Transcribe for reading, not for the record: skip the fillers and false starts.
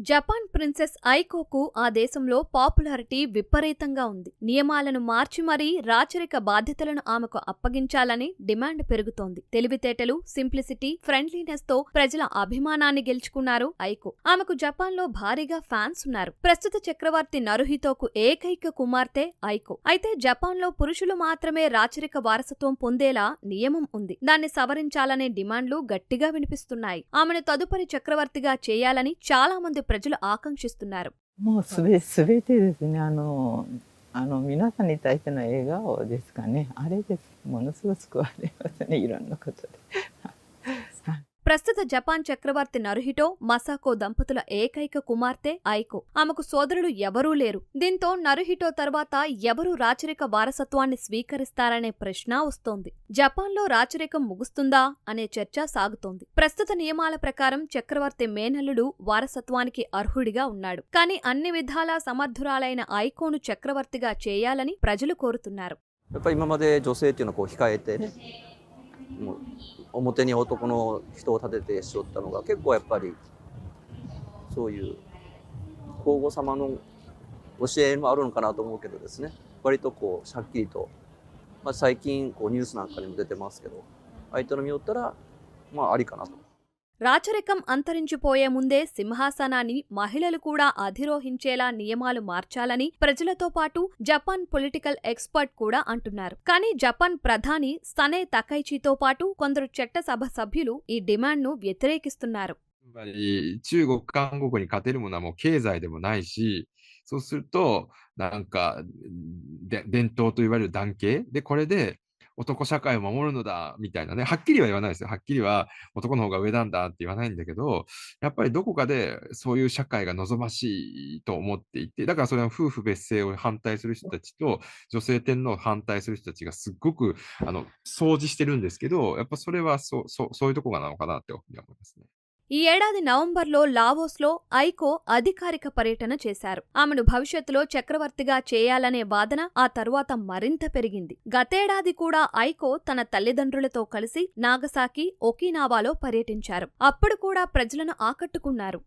Japan princess ఐకోకు ఆ దేశంలో popularity విపరీతంగా ఉంది. నియమాలను మార్చి మరీ రాచరిక బాధ్యతలను ఆమెకు అప్పగించాలని డిమాండ్ పెరుగుతోంది. తెలివితేటలు, సింప్లిసిటీ, ఫ్రెండ్లీనెస్ తో ప్రజల అభిమానాన్ని గెలుచుకున్నారు ఐకో. ఆమెకు జపాన్లో భారీగా ఫ్యాన్స్ ఉన్నారు. ప్రస్తుత చక్రవర్తి నరుహితోకు ఏకైక కుమార్తె ఐకో. అయితే జపాన్లో పురుషులు మాత్రమే రాచరిక వారసత్వం పొందేలా నియమం ఉంది. దాన్ని సవరించాలనే డిమాండ్లు గట్టిగా వినిపిస్తున్నాయి. ఆమెను తదుపరి చక్రవర్తిగా చేయాలని చాలా మంది ప్రజలు ఆకాంక్షిస్తున్నారు. もうすべてですね、皆さんに対しての笑顔ですかね。あれです。ものすごく救われますね、いろんなことで。ప్రస్తుత జపాన్ చక్రవర్తి నరుహిటో మసాకో దంపతుల ఏకైక కుమార్తె ఐకో. ఆమెకు సోదరులు ఎవరూ లేరు. దీంతో నరుహిటో తర్వాత ఎవరు రాచరిక వారసత్వాన్ని స్వీకరిస్తారనే ప్రశ్న వస్తోంది. జపాన్లో రాచరికం ముగుస్తుందా అనే చర్చ సాగుతోంది. ప్రస్తుత నియమాల ప్రకారం చక్రవర్తి మేనల్లుడు వారసత్వానికి అర్హుడిగా ఉన్నాడు. కానీ అన్ని విధాలా సమర్థురాలైన ఐకోను చక్రవర్తిగా చేయాలని ప్రజలు కోరుతున్నారు. やっぱり今まで女性っていうのをこう控えてね、もう表に男の人を立ててしとったのが結構やっぱりそういう皇后様の教えもあるのかなと思うけどですね、割とこうはっきりと、最近こうニュースなんかにも出てますけど、相手の見よったらありかなと。రాచరికం అంతరించిపోయే ముందే సింహాసనాన్ని మహిళలు కూడా అధిరోహించేలా నియమాలు మార్చాలని ప్రజలతో పాటు జపాన్ పొలిటికల్ ఎక్స్పర్ట్ కూడా అంటున్నారు. కానీ జపాన్ ప్రధాని సనే తకైచితో పాటు కొందరు చట్టసభ సభ్యులు ఈ డిమాండ్ను వ్యతిరేకిస్తున్నారు. やっぱり中国、韓国に勝てるものはもう経済でもないし、そうすると、伝統といわれる男系で、これで男社会を守るのだ、みたいなね、はっきりは言わないですよ。はっきりは男の方が上なんだって言わないんだけど、やっぱりどこかでそういう社会が望ましいと思っていて、だからそれは夫婦別姓を反対する人たちと、女性天皇を反対する人たちがすっごく、相似してるんですけど、やっぱそれはそういうとこがなのかなって思いますね。ఈ ఏడాది నవంబర్లో లావోస్లో ఐకో అధికారిక పర్యటన చేశారు. ఆమెను భవిష్యత్తులో చక్రవర్తిగా చేయాలనే వాదన ఆ తరువాత మరింత పెరిగింది. గతేడాది కూడా ఐకో తన తల్లిదండ్రులతో కలిసి నాగసాకి, ఒకినావాలో పర్యటించారు. అప్పుడు కూడా ప్రజలను ఆకట్టుకున్నారు.